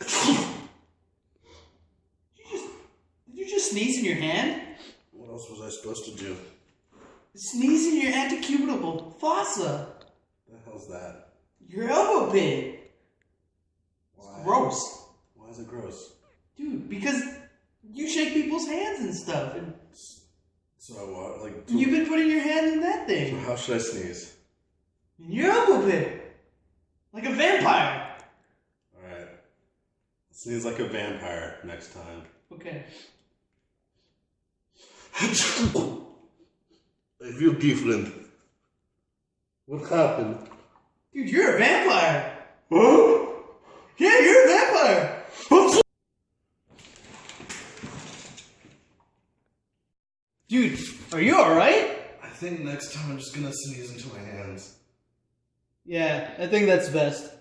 Did you just sneeze in your hand? What else was I supposed to do? Sneeze in your antecubital fossa. The hell's that? Your elbow pit. Why? It's gross. Why is it gross? Dude, because you shake people's hands and stuff. And So what? Like, you've been putting your hand in that so thing. how should I sneeze? In your elbow pit. Like a vampire. Alright. Sneeze like a vampire next time. Okay. I feel different. What happened? Dude, you're a vampire. Huh? Yeah, you're a vampire. Dude, are you alright? I think next time I'm just gonna sneeze into my hands. Yeah, I think that's best.